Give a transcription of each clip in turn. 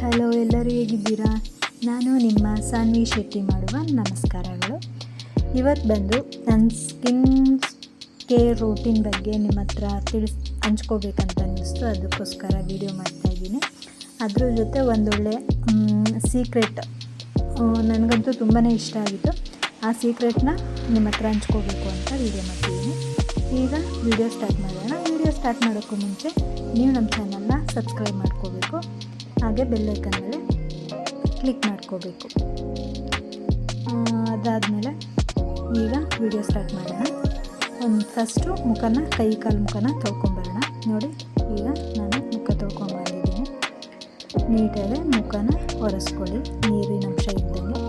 Hello, ಎಲ್ಲರೂ ಹೇಗಿದ್ದೀರಾ? ನಾನು ನಿಮ್ಮ ಸಾನ್ವಿ ಶೆಟ್ಟಿ ಮಾಡುವ ನಮಸ್ಕಾರಗಳು. ಇವತ್ತು ಬಂದು ನನ್ನ ಸ್ಕಿನ್ ಕೇರ್ ರೂಟೀನ್ ಬಗ್ಗೆ ನಿಮ್ಮ ಹತ್ರ ಹಂಚ್ಕೋಬೇಕಂತ ಅನ್ನಿಸ್ತು. ಅದಕ್ಕೋಸ್ಕರ ವಿಡಿಯೋ ಮಾಡ್ತಾಯಿದ್ದೀನಿ. ಅದ್ರ ಜೊತೆ ಒಂದೊಳ್ಳೆ ಸೀಕ್ರೆಟ್ ನನಗಂತೂ ತುಂಬಾ ಇಷ್ಟ ಆಗಿತ್ತು. ಆ ಸೀಕ್ರೆಟ್ನ ನಿಮ್ಮ ಹತ್ರ ಹಂಚ್ಕೋಬೇಕು ಅಂತ ವಿಡಿಯೋ ಮಾಡ್ತಿದ್ದೀನಿ. ಈಗ ವಿಡಿಯೋ ಸ್ಟಾರ್ಟ್ ಮಾಡೋಣ. ವಿಡಿಯೋ ಸ್ಟಾರ್ಟ್ ಮಾಡೋಕ್ಕೂ ಮುಂಚೆ ನೀವು ನಮ್ಮ ಚಾನಲ್ನ ಸಬ್ಸ್ಕ್ರೈಬ್ ಮಾಡ್ಕೋಬೇಕು, ಹಾಗೆ ಬೆಲ್ ಐಕನ್ ಮೇಲೆ ಕ್ಲಿಕ್ ಮಾಡ್ಕೋಬೇಕು. ಅದಾದಮೇಲೆ ಈಗ ವಿಡಿಯೋ ಸ್ಟಾರ್ಟ್ ಮಾಡೋಣ. ಫಸ್ಟು ಕೈ ಕಾಲು ಮುಖನ ತೊಳ್ಕೊಂಬರೋಣ. ನೋಡಿ, ಈಗ ನಾನು ಮುಖ ತೊಳ್ಕೊಂಬಂದಿದ್ದೀನಿ. ನೀಟಾಗಿ ಮುಖನ ಒರೆಸ್ಕೊಳ್ಳಿ, ನೀರಿನ ಅಂಶ ಇದ್ದಂಗೆ.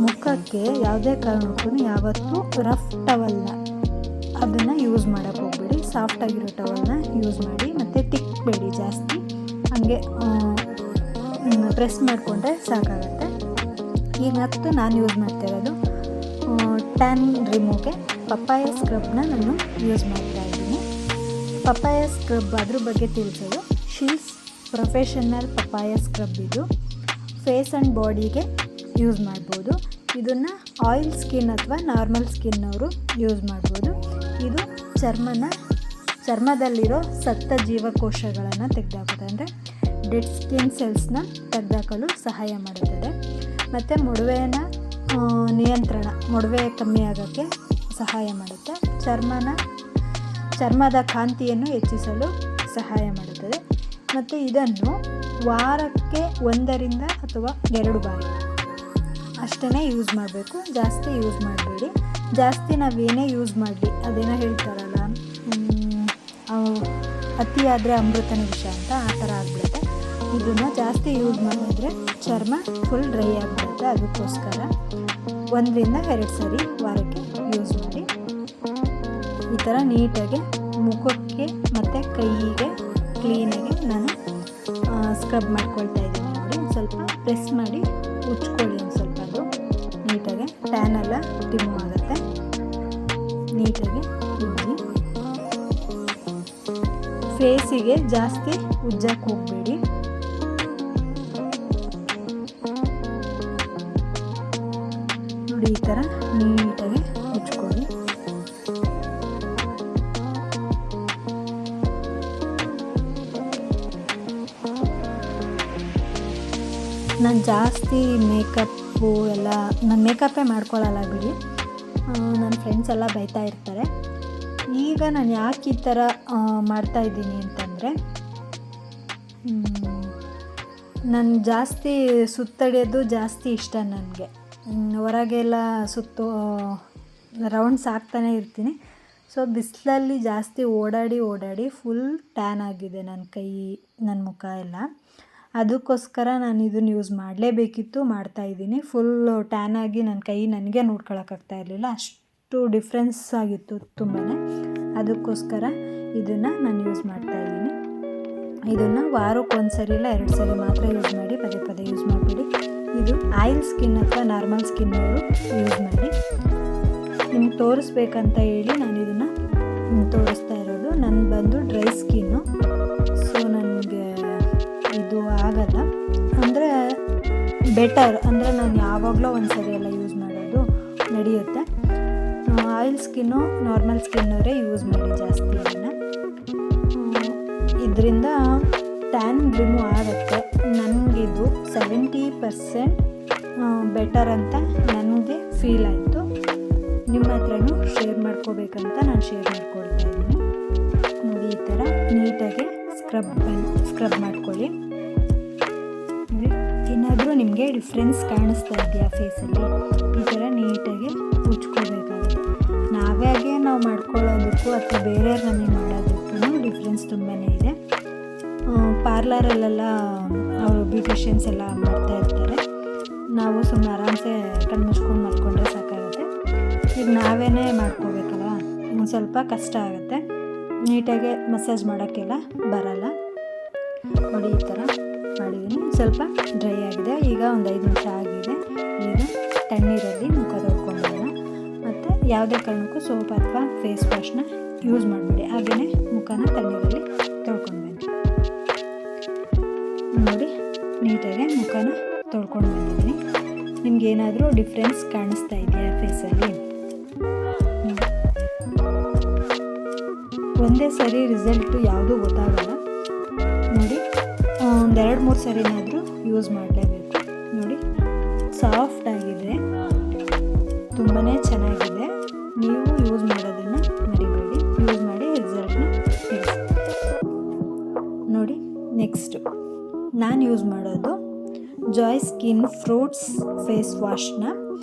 ಮುಖಕ್ಕೆ ಯಾವುದೇ ಕಾರಣಕ್ಕೂ ಯಾವತ್ತೂ ರಫ್ ಟವಲ್ನ ಅದನ್ನು ಯೂಸ್ ಮಾಡೋಕ್ಕೆ ಹೋಗ್ಬೇಡಿ. ಸಾಫ್ಟಾಗಿರೋ ಟವಲ್ನ ಯೂಸ್ ಮಾಡಿ, ಮತ್ತು ತಿಕ್ಕಬೇಡಿ ಜಾಸ್ತಿ, ಹಾಗೆ ಪ್ರೆಸ್ ಮಾಡಿಕೊಂಡ್ರೆ ಸಾಕಾಗುತ್ತೆ. ಈಗ ಮತ್ತು ನಾನು ಯೂಸ್ ಮಾಡ್ತಾಯಿರೋದು ಟ್ಯಾನ್ ರಿಮೂವ್ಗೆ ಪಪ್ಪಾಯ ಸ್ಕ್ರಬ್ನ ನಾನು ಯೂಸ್ ಮಾಡ್ತಾಯಿದ್ದೀನಿ. ಪಪ್ಪಾಯ ಸ್ಕ್ರಬ್ ಅದ್ರ ಬಗ್ಗೆ ತಿಳಿಸೋದು, ಶೀಸ್ ಪ್ರೊಫೆಷನಲ್ ಪಪ್ಪಾಯ ಸ್ಕ್ರಬ್. ಇದು ಫೇಸ್ ಆ್ಯಂಡ್ ಬಾಡಿಗೆ ಯೂಸ್ ಮಾಡ್ಬೋದು. ಇದನ್ನು ಆಯಿಲ್ ಸ್ಕಿನ್ ಅಥವಾ ನಾರ್ಮಲ್ ಸ್ಕಿನ್ನವರು ಯೂಸ್ ಮಾಡ್ಬೋದು. ಇದು ಚರ್ಮದಲ್ಲಿರೋ ಸತ್ತ ಜೀವಕೋಶಗಳನ್ನು ತೆಗೆದುಹಾಕುತ್ತೆ, ಅಂದರೆ ಡೆಡ್ ಸ್ಕಿನ್ ಸೆಲ್ಸ್ನ ತೆಗೆದುಹಾಕಲು ಸಹಾಯ ಮಾಡುತ್ತದೆ. ಮತ್ತು ಮೊಡವೆ ಕಮ್ಮಿ ಆಗೋಕ್ಕೆ ಸಹಾಯ ಮಾಡುತ್ತೆ. ಚರ್ಮದ ಕಾಂತಿಯನ್ನು ಹೆಚ್ಚಿಸಲು ಸಹಾಯ ಮಾಡುತ್ತದೆ. ಮತ್ತು ಇದನ್ನು ವಾರಕ್ಕೆ 1 ಅಥವಾ 2 ಬಾರಿ ಅಷ್ಟೇ ಯೂಸ್ ಮಾಡಬೇಕು. ಜಾಸ್ತಿ ಯೂಸ್ ಮಾಡಬೇಡಿ. ಜಾಸ್ತಿ ನಾವೇನೇ ಯೂಸ್ ಮಾಡಲಿ, ಅದೇನೋ ಹೇಳ್ತಾರಲ್ಲ, ಅತಿಯಾದರೆ ಅಮೃತನ ವಿಷ ಅಂತ, ಆ ಥರ ಆಗಿಬಿಡುತ್ತೆ. ಇದನ್ನು ಜಾಸ್ತಿ ಯೂಸ್ ಮಾಡಿದ್ರೆ ಚರ್ಮ ಫುಲ್ ಡ್ರೈ ಆಗಿಬಿಡುತ್ತೆ. ಅದಕ್ಕೋಸ್ಕರ 1-2 ಸಾರಿ ವಾರಕ್ಕೆ ಯೂಸ್ ಮಾಡಿ. ಈ ಥರ ನೀಟಾಗಿ ಮುಖಕ್ಕೆ ಮತ್ತು ಕೈಗೆ ಕ್ಲೀನಾಗಿ ನಾನು ಸ್ಕ್ರಬ್ ಮಾಡ್ಕೊಳ್ತಾ ಇದ್ದೀನಿ. ನೋಡಿ, ಸ್ವಲ್ಪ ಪ್ರೆಸ್ ಮಾಡಿ ಉಜ್ಕೊಳ್ಳಿ. ಒಂದು ಸ್ವಲ್ಪ ಅದು ನೀಟಾಗಿ ಟ್ಯಾನೆಲ್ಲ ರಿಮೂವ್ ಆಗುತ್ತೆ. ನೀಟಾಗಿ ಉಜ್ಜಿ. ಫೇಸಿಗೆ ಜಾಸ್ತಿ ಉಜ್ಜಕ್ಕೆ ಹೋಗಬೇಡಿ. ನೋಡಿ, ಈ ಥರ ನೀಟಾಗಿ ಉಜ್ಕೊಳ್ಳಿ. ನಾನು ಜಾಸ್ತಿ ಮೇಕಪ್ಪು ಎಲ್ಲ ನಾನು ಮೇಕಪ್ಪೇ ಮಾಡ್ಕೊಳ್ಳಲ್ಲ ಬಿಡಿ. ನನ್ನ ಫ್ರೆಂಡ್ಸ್ ಎಲ್ಲ ಬೈತಾ ಇರ್ತಾರೆ. ಈಗ ನಾನು ಯಾಕೆ ಈ ಥರ ಮಾಡ್ತಾಯಿದ್ದೀನಿ ಅಂತಂದರೆ, ನಾನು ಜಾಸ್ತಿ ಸುತ್ತಡೆಯೋದು ಜಾಸ್ತಿ ಇಷ್ಟ ನನಗೆ. ಹೊರಗೆಲ್ಲ ರೌಂಡ್ಸ್ ಹಾಕ್ತಾನೆ ಇರ್ತೀನಿ. ಸೊ ಬಿಸಿಲಲ್ಲಿ ಜಾಸ್ತಿ ಓಡಾಡಿ ಫುಲ್ ಟ್ಯಾನ್ ಆಗಿದೆ ನನ್ನ ಕೈ, ನನ್ನ ಮುಖ ಎಲ್ಲ. ಅದಕ್ಕೋಸ್ಕರ ನಾನು ಇದನ್ನು ಯೂಸ್ ಮಾಡಲೇಬೇಕಿತ್ತು, ಮಾಡ್ತಾಯಿದ್ದೀನಿ. ಫುಲ್ಲು ಟ್ಯಾನ್ ಆಗಿ ನನ್ನ ಕೈ ನನಗೆ ನೋಡ್ಕೊಳಕ್ಕಾಗ್ತಾ ಇರಲಿಲ್ಲ, ಅಷ್ಟು ಡಿಫ್ರೆನ್ಸ್ ಆಗಿತ್ತು ತುಂಬಾ. ಅದಕ್ಕೋಸ್ಕರ ಇದನ್ನು ನಾನು ಯೂಸ್ ಮಾಡ್ತಾಯಿದ್ದೀನಿ. ಇದನ್ನು ವಾರಕ್ಕೆ 1 ಸರಿ ಇಲ್ಲ 2 ಸರಿ ಮಾತ್ರ ಯೂಸ್ ಮಾಡಿ, ಪದೇ ಯೂಸ್ ಮಾಡಬೇಡಿ. ಇದು ಆಯಿಲ್ ಸ್ಕಿನ್ ಅಥವಾ ನಾರ್ಮಲ್ ಸ್ಕಿನ್ನವರು ಯೂಸ್ ಮಾಡಿ. ನಿಮ್ಗೆ ತೋರಿಸ್ಬೇಕಂತ ಹೇಳಿ ನಾನು ಇದನ್ನು ತೋರಿಸ್ತಾ ಇರೋದು. ನನ್ನ ಬಂದು ಡ್ರೈ ಸ್ಕಿನ್ನು, ಸೊ ನನಗೆ ಇದು ಆಗಲ್ಲ. ಅಂದರೆ ಬೆಟರ್, ಅಂದರೆ ನಾನು ಯಾವಾಗಲೂ 1 ಸರಿ ಎಲ್ಲ ಯೂಸ್ ಮಾಡೋದು ನಡೆಯುತ್ತೆ. ಆಯಿಲ್ ಸ್ಕಿನ್ನು ನಾರ್ಮಲ್ ಸ್ಕಿನ್ನವರೇ ಯೂಸ್ ಮಾಡಿ ಜಾಸ್ತಿ. ಅದನ್ನು ಇದರಿಂದ ಟ್ಯಾನ್ ರಿಮೂವ್ ಆಗುತ್ತೆ. ನನಗಿದು 70% ಬೆಟರ್ ಅಂತ ನನಗೆ ಫೀಲ್ ಆಯಿತು. ನಿಮ್ಮ ಹತ್ರನೂ ಶೇರ್ ಮಾಡ್ಕೋಬೇಕಂತ ನಾನು ಶೇರ್ ಮಾಡ್ಕೊಳ್ತಾ ಇದ್ದೀನಿ. ನೋಡಿ, ಈ ಥರ ನೀಟಾಗಿ ಸ್ಕ್ರಬ್ ಮಾಡ್ಕೊಳ್ಳಿ. ಏನಾದರೂ ನಿಮಗೆ ಡಿಫ್ರೆನ್ಸ್ ಕಾಣಿಸ್ತಾ ಇದೆಯಾ ಫೇಸಲ್ಲಿ? ಈ ಥರ ನೀಟಾಗಿ ಉಜ್ಕೋಬೇಕಾಗುತ್ತೆ. ನಾವು ಮಾಡ್ಕೊಳ್ಳೋದಕ್ಕೂ ಅಥವಾ ಬೇರೆಯವ್ರು ನಮಗೆ ಮಾಡೋದಕ್ಕೂ ಡಿಫ್ರೆನ್ಸ್ ತುಂಬಾ ಇದೆ. ಪಾರ್ಲರಲ್ಲೆಲ್ಲ ಅವರು ಬ್ಯೂಟಿಷಿಯನ್ಸ್ ಎಲ್ಲ ಮಾಡ್ತಾ ಇರ್ತಾರೆ. ನಾವು ಸುಮ್ಮನೆ ಆರಾಮ್ಸೆ ಕಣ್ಮುಚ್ಕೊಂಡು ಮಾಡ್ಕೊಂಡ್ರೆ ಸಾಕಾಗುತ್ತೆ. ಈಗ ನಾವೇನೇ ಮಾಡ್ಕೋಬೇಕಲ್ಲ, ಒಂದು ಸ್ವಲ್ಪ ಕಷ್ಟ ಆಗುತ್ತೆ. ನೀಟಾಗಿ ಮಸಾಜ್ ಮಾಡೋಕ್ಕೆಲ್ಲ ಬರಲ್ಲ. ನೋಡಿ, ಈ ಥರ ಮಾಡಿದ್ದೀನಿ. ಸ್ವಲ್ಪ ಡ್ರೈ ಆಗಿದೆ. ಈಗ ಒಂದು 5 ನಿಮಿಷ ಆಗಿದೆ. ಈಗ ತಣ್ಣೀರಲ್ಲಿ ಮುಖ ತೊಳ್ಕೊಂಡ್ಬಿಡೋಣ. ಮತ್ತು ಯಾವುದೇ ಕಾರಣಕ್ಕೂ ಸೋಪ್ ಅಥವಾ ಫೇಸ್ ವಾಶ್ನ ಯೂಸ್ ಮಾಡಬೇಡಿ. ಹಾಗೆಯೇ ಮುಖನ ತಣ್ಣೀರಲ್ಲಿ ತೊಳ್ಕೊಂಡು ಬನ್ನಿ. ನೋಡಿ ನೀಟಾಗಿ ಮುಖನ ತೊಳ್ಕೊಂಡು ಬಂದಿದ್ದೀನಿ. ನಿಮ್ಗೆ ಏನಾದರೂ ಡಿಫ್ರೆನ್ಸ್ ಕಾಣಿಸ್ತಾ ಇದೆಯಾ ಫೇಸಲ್ಲಿ? ಒಂದೇ ಸರಿ ರಿಸಲ್ಟು ಯಾವುದೂ ಗೊತ್ತಾಗಲ್ಲ. ನೋಡಿ ಒಂದು 2-3 ಸರಿನಾದರೂ ಯೂಸ್ ಮಾಡಲೇಬೇಕು. ನೋಡಿ ಸಾಫ್ಟ್ ಆಗಿದೆ, ತುಂಬಾ ಚೆನ್ನಾಗಿದೆ. ನೀವು ಯೂಸ್ ಮಾಡೋದನ್ನು ಮರಿಬೇಡಿ, ಯೂಸ್ ಮಾಡಿ ರಿಸಲ್ಟ್ನ ತಿಳಿಸಿ. ನೋಡಿ ನೆಕ್ಸ್ಟು ನಾನು ಯೂಸ್ ಮಾಡೋದು ಜಾಯ್ ಸ್ಕಿನ್ ಫ್ರೂಟ್ಸ್ ಫೇಸ್ ವಾಶ್ನ.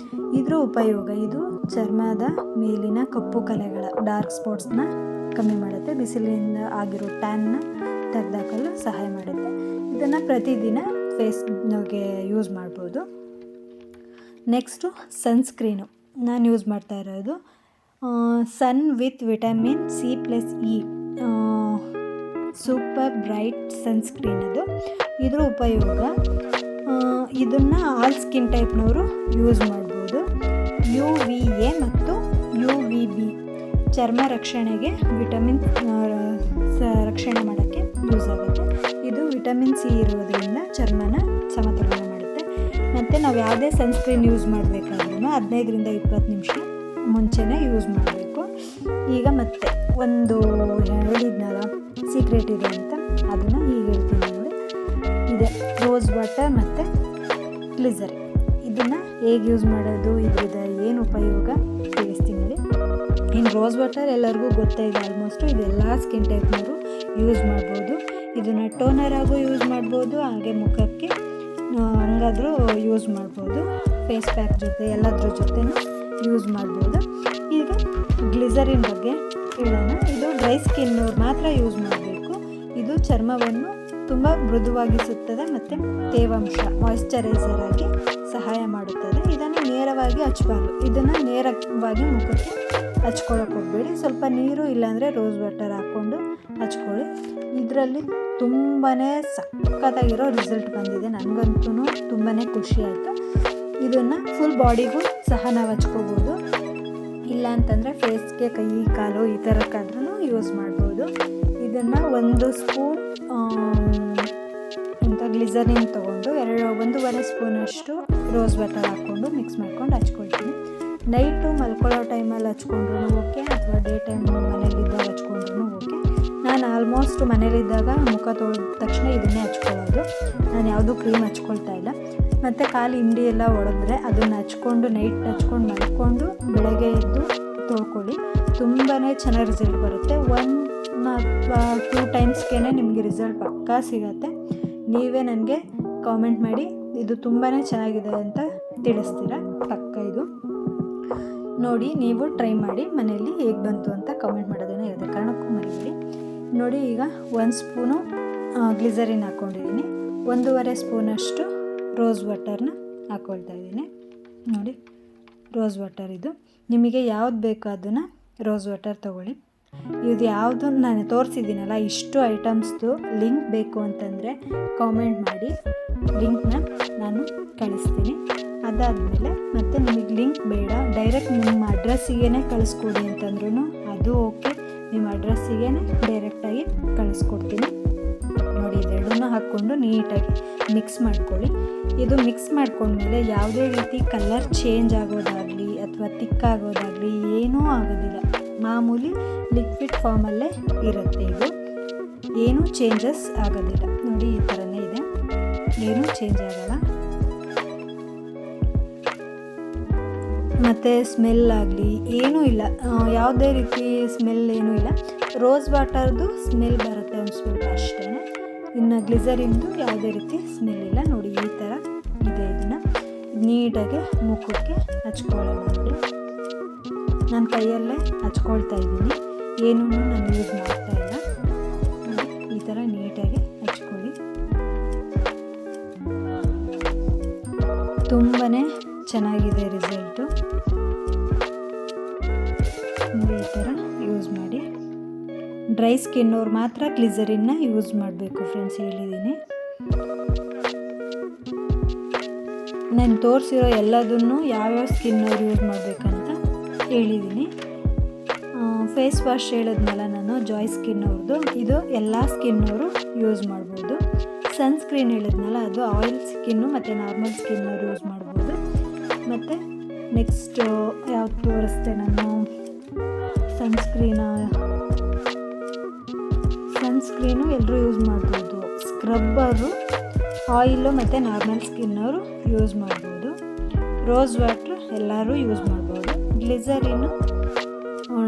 ಇದರ ಉಪಯೋಗ ಇದು ಚರ್ಮದ ಮೇಲಿನ ಕಪ್ಪು ಕಲೆಗಳ ಡಾರ್ಕ್ ಸ್ಪಾಟ್ಸ್ನ ಕಮ್ಮಿ ಮಾಡುತ್ತೆ, ಬಿಸಿಲಿನಿಂದ ಆಗಿರೋ ಟ್ಯಾನ್ನ ತೆಗೆದಾಕಲು ಸಹಾಯ ಮಾಡುತ್ತೆ. ಇದನ್ನು ಪ್ರತಿದಿನ ಫೇಸ್ಗೆ ಯೂಸ್ ಮಾಡ್ಬೋದು. ನೆಕ್ಸ್ಟು ಸನ್ಸ್ಕ್ರೀನು ನಾನು ಯೂಸ್ ಮಾಡ್ತಾ ಇರೋದು sun with vitamin C+E super bright sunscreen. ಇದರ ಉಪಯೋಗ ಇದನ್ನು ಆಲ್ ಸ್ಕಿನ್ ಟೈಪ್ನವರು ಯೂಸ್ ಮಾಡ್ಬೋದು. UVA ಮತ್ತು UVB ಚರ್ಮ ರಕ್ಷಣೆಗೆ ವಿಟಮಿನ್ ರಕ್ಷಣೆ ಮಾಡೋಕ್ಕೆ ಯೂಸ್ ಆಗುತ್ತೆ. ಇದು ವಿಟಮಿನ್ C ಇರೋದ್ರಿಂದ ಚರ್ಮನ ಸಮತೋಲನ ಮಾಡುತ್ತೆ. ಮತ್ತು ನಾವು ಯಾವುದೇ ಸನ್ಸ್ಕ್ರೀನ್ ಯೂಸ್ ಮಾಡಬೇಕಾದ್ರೂ 15-20 ನಿಮಿಷ ಮುಂಚೆನೇ ಯೂಸ್ ಮಾಡಬೇಕು. ಈಗ ಮತ್ತೆ ಒಂದು ಹೇಳಿದ್ನಲ್ಲ ಸೀಕ್ರೆಟ್ ಇದೆ ಅಂತ, ಅದನ್ನು ಈಗ ಹೇಳ್ತೀನಿ ನೋಡಿ. ಇದೆ ರೋಸ್ ವಾಟರ್ ಮತ್ತು ಗ್ಲಿಸರಿ. ಇದನ್ನು ಹೇಗೆ ಯೂಸ್ ಮಾಡೋದು, ಇದರಿಂದ ಏನು ಉಪಯೋಗ ತಿಳಿಸ್ತೀನಿ ನೋಡಿ. ಇನ್ನು ರೋಸ್ ವಾಟರ್ ಎಲ್ಲರಿಗೂ ಗೊತ್ತೇ ಇದೆ ಆಲ್ಮೋಸ್ಟು. ಇದೆಲ್ಲ ಸ್ಕಿನ್ ಟೈಪ್ನವರು ಯೂಸ್ ಮಾಡ್ಬೋದು. ಇದನ್ನು ಟೋನರ್ ಆಗು ಯೂಸ್ ಮಾಡ್ಬೋದು, ಹಾಗೆ ಮುಖಕ್ಕೆ ಹಂಗಾದರೂ ಯೂಸ್ ಮಾಡ್ಬೋದು. ಫೇಸ್ ಪ್ಯಾಕ್ ಜೊತೆ ಎಲ್ಲದ್ರ ಜೊತೆನೂ ಯೂಸ್ ಮಾಡ್ಬೋದು. ಈಗ ಗ್ಲಿಸರಿನ್ ಬಗ್ಗೆ ಹೇಳೋಣ. ಇದು ಡ್ರೈ ಸ್ಕಿನ್ನವ್ರು ಮಾತ್ರ ಯೂಸ್ ಮಾಡಬೇಕು. ಇದು ಚರ್ಮವನ್ನು ತುಂಬ ಮೃದುವಾಗಿಸುತ್ತದೆ ಮತ್ತು ತೇವಾಂಶ ಮಾಯಿಶ್ಚರೈಸರ್ ಆಗಿ ಸಹಾಯ ಮಾಡುತ್ತದೆ. ಇದನ್ನು ನೇರವಾಗಿ ಹಚ್ಚಬಾರ್ದು. ಇದನ್ನು ನೇರವಾಗಿ ಮುಖಕ್ಕೆ ಹಚ್ಕೊಳ್ಳೋಕೆ ಹೋಗಬೇಡಿ. ಸ್ವಲ್ಪ ನೀರು ಇಲ್ಲಾಂದರೆ ರೋಸ್ ವಾಟರ್ ಹಾಕ್ಕೊಂಡು ಹಚ್ಕೊಳ್ಳಿ. ಇದರಲ್ಲಿ ತುಂಬಾ ಸಖತ್ತಾಗಿರೋ ರಿಸಲ್ಟ್ ಬಂದಿದೆ. ನನಗಂತೂ ತುಂಬಾ ಖುಷಿ ಆಯಿತು. ಇದನ್ನು ಫುಲ್ ಬಾಡಿಗೂ ಸಹ ನಾವು ಹಚ್ಕೋಬೋದು. ಇಲ್ಲ ಅಂತಂದರೆ ಫೇಸ್ಗೆ, ಕೈ ಕಾಲು ಈ ಥರಕ್ಕಾದ್ರೂ ಯೂಸ್ ಮಾಡ್ಬೋದು. ಇದನ್ನು 1 ಸ್ಪೂನ್ ಗ್ಲಿಸರಿನ್ ತೊಗೊಂಡು 1.5 ಸ್ಪೂನಷ್ಟು ರೋಸ್ ವಾಟರ್ ಹಾಕ್ಕೊಂಡು ಮಿಕ್ಸ್ ಮಾಡ್ಕೊಂಡು ಹಚ್ಕೊಳ್ತೀನಿ. ನೈಟು ಮಲ್ಕೊಳ್ಳೋ ಟೈಮಲ್ಲಿ ಹಚ್ಕೊಂಡ್ರೂ ಓಕೆ, ಅಥವಾ ಡೇ ಟೈಮ್ ಮನೇಲಿದ್ದಾಗ ಹಚ್ಕೊಂಡ್ರೂ ಓಕೆ. ನಾನು ಆಲ್ಮೋಸ್ಟ್ ಮನೇಲಿದ್ದಾಗ ಮುಖ ತೊಳೆದ ತಕ್ಷಣ ಇದನ್ನೇ ಹಚ್ಕೊಳ್ಳೋದು. ನಾನು ಯಾವುದೂ ಕ್ರೀಮ್ ಹಚ್ಕೊಳ್ತಾ ಇಲ್ಲ. ಮತ್ತು ಕಾಲು ಹಿಂಡಿ ಎಲ್ಲ ಒಡೆದ್ರೆ ಅದನ್ನು ಹಚ್ಕೊಂಡು ನೈಟ್ ಹಚ್ಕೊಂಡು ಮಲ್ಕೊಂಡು ಬೆಳಗ್ಗೆ ಎದ್ದು ತೊಳ್ಕೊಳ್ಳಿ. ತುಂಬಾ ಚೆನ್ನಾಗಿ ರಿಸಲ್ಟ್ ಬರುತ್ತೆ. 1 ಅಥವಾ 2 ಟೈಮ್ಸ್ಗೆ ನಿಮಗೆ ರಿಸಲ್ಟ್ ಪಕ್ಕಾ ಸಿಗುತ್ತೆ. ನೀವೇ ನನಗೆ ಕಾಮೆಂಟ್ ಮಾಡಿ ಇದು ತುಂಬಾ ಚೆನ್ನಾಗಿದೆ ಅಂತ ತಿಳಿಸ್ತೀರ. ಪಕ್ಕ ಇದು ನೋಡಿ, ನೀವು ಟ್ರೈ ಮಾಡಿ ಮನೆಯಲ್ಲಿ ಹೇಗೆ ಬಂತು ಅಂತ ಕಾಮೆಂಟ್ ಮಾಡೋದನ್ನು ಯಾವುದೇ ಕಾರಣಕ್ಕೂ ಮರಿಬೇಡಿ. ನೋಡಿ ಈಗ 1 ಸ್ಪೂನು ಗ್ಲಿಸರಿನ್ ಹಾಕ್ಕೊಂಡಿದ್ದೀನಿ, 1.5 ಸ್ಪೂನಷ್ಟು ರೋಸ್ ವಾಟರ್ನ ಹಾಕ್ಕೊಳ್ತಾ ಇದ್ದೀನಿ. ನೋಡಿ ರೋಸ್ ವಾಟರ್ ಇದು ನಿಮಗೆ ಯಾವ್ದು ಬೇಕೋ ಅದನ್ನು ರೋಸ್ ವಾಟರ್ ತೊಗೊಳ್ಳಿ. ಇದು ಯಾವುದು ನಾನು ತೋರಿಸಿದ್ದೀನಲ್ಲ ಇಷ್ಟು ಐಟಮ್ಸ್ದು ಲಿಂಕ್ ಬೇಕು ಅಂತಂದರೆ ಕಾಮೆಂಟ್ ಮಾಡಿ, ಲಿಂಕ್ನ ನಾನು ಕಳಿಸ್ತೀನಿ. ಅದಾದಮೇಲೆ ಮತ್ತು ನಿಮಗೆ ಲಿಂಕ್ ಬೇಡ, ಡೈರೆಕ್ಟ್ ನಿಮ್ಮ ಅಡ್ರೆಸ್ಸಿಗೇ ಕಳಿಸ್ಕೊಡಿ ಅಂತಂದ್ರೂ ಅದು ಓಕೆ. ನಿಮ್ಮ ಅಡ್ರೆಸ್ಸಿಗೇ ಡೈರೆಕ್ಟಾಗಿ ಕಳಿಸ್ಕೊಡ್ತೀನಿ. ನೋಡಿ ಇದೆರಡನ್ನೂ ಹಾಕ್ಕೊಂಡು ನೀಟಾಗಿ ಮಿಕ್ಸ್ ಮಾಡ್ಕೊಳ್ಳಿ. ಇದು ಮಿಕ್ಸ್ ಮಾಡ್ಕೊಂಡ್ಮೇಲೆ ಯಾವುದೇ ರೀತಿ ಕಲರ್ ಚೇಂಜ್ ಆಗೋದಾಗಲಿ ಅಥವಾ ತಿಕ್ಕಾಗೋದಾಗಲಿ ಏನೂ ಆಗೋದಿಲ್ಲ. ಮಾಮೂಲಿ ಲಿಕ್ವಿಡ್ ಫಾರ್ಮಲ್ಲೇ ಇರುತ್ತೆ. ಇದು ಏನೂ ಚೇಂಜಸ್ ಆಗೋದಿಲ್ಲ. ನೋಡಿ ಈ ಥರನೇ ಇದೆ, ಏನೂ ಚೇಂಜ್ ಆಗಲ್ಲ. ಮತ್ತು ಸ್ಮೆಲ್ ಆಗಲಿ ಏನೂ ಇಲ್ಲ, ಯಾವುದೇ ರೀತಿ ಸ್ಮೆಲ್ ಏನೂ ಇಲ್ಲ. ರೋಸ್ ವಾಟರ್ದು ಸ್ಮೆಲ್ ಬರುತ್ತೆ ಒಂದು ಸ್ವಲ್ಪ ಅಷ್ಟೇ. ಇನ್ನು ಗ್ಲಿಸರಿಂದು ಯಾವುದೇ ರೀತಿ ಸ್ಮೆಲ್ ಇಲ್ಲ. ನೋಡಿ ಈ ಥರ ಇದೆ. ಇದನ್ನು ನೀಟಾಗಿ ಮುಖಕ್ಕೆ ಹಚ್ಕೊಳ್ಳೋಣ. ನೋಡಿ ನಾನು ಕೈಯಲ್ಲೇ ಹಚ್ಕೊಳ್ತಾ ಇದ್ದೀನಿ, ಏನೂ ನಾನು ಯೂಸ್ ಮಾಡ್ತಾ ಇಲ್ಲ. ಈ ಥರ ನೀಟಾಗಿ ಹಚ್ಕೊಳ್ಳಿ. ತುಂಬಾ ಚೆನ್ನಾಗಿದೆ ರಿಸಲ್ಟು. ಈ ಥರ ಯೂಸ್ ಮಾಡಿ. ಡ್ರೈ ಸ್ಕಿನ್ನವ್ರು ಮಾತ್ರ ಗ್ಲಿಸರಿನ್ನ ಯೂಸ್ ಮಾಡಬೇಕು ಫ್ರೆಂಡ್ಸ್, ಹೇಳಿದ್ದೀನಿ. ನಾನು ತೋರಿಸಿರೋ ಎಲ್ಲದನ್ನು ಯಾವ್ಯಾವ ಸ್ಕಿನ್ನವ್ರು ಯೂಸ್ ಮಾಡಬೇಕಂತ ಹೇಳಿದ್ದೀನಿ. ಫೇಸ್ ವಾಶ್ ಹೇಳಿದ್ನಲ್ಲ ನಾನು, ಜಾಯ್ ಸ್ಕಿನ್ನವ್ರದ್ದು. ಇದು ಎಲ್ಲ ಸ್ಕಿನ್ನವರು ಯೂಸ್ ಮಾಡ್ಬೋದು. ಸನ್ಸ್ಕ್ರೀನ್ ಹೇಳಿದ್ನಲ್ಲ, ಅದು ಆಯಿಲ್ ಸ್ಕಿನ್ನು ಮತ್ತು ನಾರ್ಮಲ್ ಸ್ಕಿನ್ನವ್ರು ಯೂಸ್ ಮಾಡ್ಬೋದು. ಮತ್ತು ನೆಕ್ಸ್ಟು ಯಾವ್ದು ತೋರಿಸ್ದೆ ನಾನು, ಸನ್ಸ್ಕ್ರೀನು ಎಲ್ಲರೂ ಯೂಸ್ ಮಾಡ್ಬೋದು. ಸ್ಕ್ರಬ್ಬರು ಆಯಿಲು ಮತ್ತು ನಾರ್ಮಲ್ ಸ್ಕಿನ್ನವರು ಯೂಸ್ ಮಾಡ್ಬೋದು. ರೋಸ್ ವಾಟ್ರು ಎಲ್ಲರೂ ಯೂಸ್ ಮಾಡ್ಬೋದು. ಗ್ಲಿಸರಿನು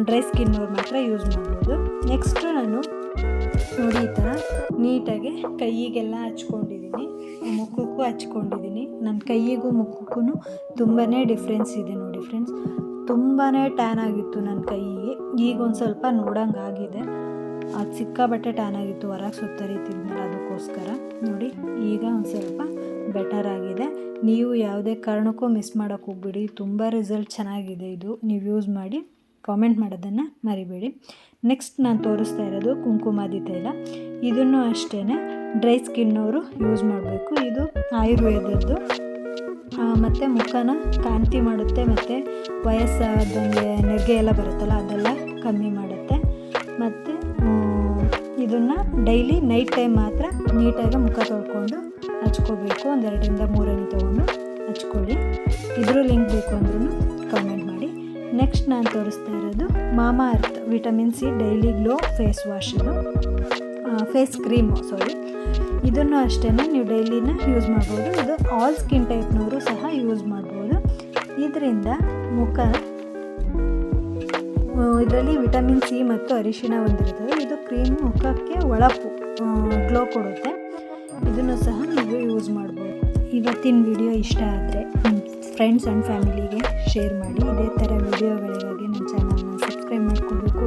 ಡ್ರೈ ಸ್ಕಿನ್ನವ್ರು ಮಾತ್ರ ಯೂಸ್ ಮಾಡ್ಬೋದು. ನೆಕ್ಸ್ಟು ನಾನು ನೋಡಿ ಈ ಥರ ನೀಟಾಗಿ ಕೈಯಿಗೆಲ್ಲ ಹಚ್ಕೊಂಡಿದ್ದೀನಿ, ಮುಖಕ್ಕೂ ಹಚ್ಕೊಂಡಿದ್ದೀನಿ. ನನ್ನ ಕೈಯಿಗೂ ಮುಖಕ್ಕೂ ತುಂಬಾ ಡಿಫ್ರೆನ್ಸ್ ಇದೆ ನೋಡಿ ಫ್ರೆಂಡ್ಸ್. ತುಂಬಾ ಟ್ಯಾನ್ ಆಗಿತ್ತು ನನ್ನ ಕೈಯಿಗೆ, ಈಗ ಒಂದು ಸ್ವಲ್ಪ ನೋಡೋಂಗೆ ಆಗಿದೆ. ಅದು ಸಿಕ್ಕಾಬಟ್ಟೆ ಟ್ಯಾನ್ ಆಗಿತ್ತು, ಹೊರಗೆ ಸುತ್ತರಿತಿದ್ನಲ್ಲ ಅದಕ್ಕೋಸ್ಕರ. ನೋಡಿ ಈಗ ಒಂದು ಸ್ವಲ್ಪ ಬೆಟರ್ ಆಗಿದೆ. ನೀವು ಯಾವುದೇ ಕಾರಣಕ್ಕೂ ಮಿಸ್ ಮಾಡೋಕ್ಕೆ ಹೋಗ್ಬೇಡಿ, ತುಂಬ ರಿಸಲ್ಟ್ ಚೆನ್ನಾಗಿದೆ. ಇದು ನೀವು ಯೂಸ್ ಮಾಡಿ ಕಾಮೆಂಟ್ ಮಾಡೋದನ್ನು ಮರಿಬೇಡಿ. ನೆಕ್ಸ್ಟ್ ನಾನು ತೋರಿಸ್ತಾ ಇರೋದು ಕುಂಕುಮಾದಿ ತೈಲ. ಇದನ್ನು ಅಷ್ಟೇ ಡ್ರೈ ಸ್ಕಿನ್ನವರು ಯೂಸ್ ಮಾಡಬೇಕು. ಇದು ಆಯುರ್ವೇದದ್ದು, ಮತ್ತು ಮುಖನ ಕಾಂತಿ ಮಾಡುತ್ತೆ, ಮತ್ತು ವಯಸ್ಸಾದಂಗೆ ನೆರಿಗೆ ಎಲ್ಲ ಬರುತ್ತಲ್ಲ ಅದೆಲ್ಲ ಕಮ್ಮಿ ಮಾಡುತ್ತೆ. ಮತ್ತು ಇದನ್ನು ಡೈಲಿ ನೈಟ್ ಟೈಮ್ ಮಾತ್ರ ನೀಟಾಗಿ ಮುಖ ತೊಳ್ಕೊಂಡು ಹಚ್ಕೋಬೇಕು. 2 ಇಂದ 3 ಎಣ್ಣೆ ತೊಗೊಂಡು ಹಚ್ಕೊಳ್ಳಿ. ಇದ್ರ ಲಿಂಕ್ ಬೇಕು ಅಂದ್ರೂ ಕಮೆಂಟ್ ಮಾಡಿ. ನೆಕ್ಸ್ಟ್ ನಾನು ತೋರಿಸ್ತಾ ಇರೋದು Mamaearth vitamin C daily glow face wash, ಇದು ಫೇಸ್ ಕ್ರೀಮು ಇದನ್ನು ಅಷ್ಟೇ ನೀವು ಡೈಲಿನ ಯೂಸ್ ಮಾಡ್ಬೋದು. ಇದು ಆಲ್ ಸ್ಕಿನ್ ಟೈಪ್ನವರು ಸಹ ಯೂಸ್ ಮಾಡ್ಬೋದು. ಇದರಿಂದ ಮುಖ, ಇದರಲ್ಲಿ ವಿಟಮಿನ್ ಸಿ ಮತ್ತು ಅರಿಶಿಣ ಹೊಂದಿರ್ತದೆ. ಇದು ಕ್ರೀಮ್ ಮುಖಕ್ಕೆ ಒಳಪು ಗ್ಲೋ ಕೊಡುತ್ತೆ. ಇದನ್ನು ಸಹ ನೀವು ಯೂಸ್ ಮಾಡ್ಬೋದು. ಇವತ್ತಿನ ವಿಡಿಯೋ ಇಷ್ಟ ಆದರೆ ಫ್ರೆಂಡ್ಸ್ ಆ್ಯಂಡ್ ಫ್ಯಾಮಿಲಿಗೆ ಶೇರ್ ಮಾಡಿ. ಇದೇ ಥರ ವಿಡಿಯೋಗಳಿಗಾಗಿ ನನ್ನ ಚಾನಲ್ನ ಸಬ್ಸ್ಕ್ರೈಬ್ ಮಾಡ್ಕೋಬೇಕು.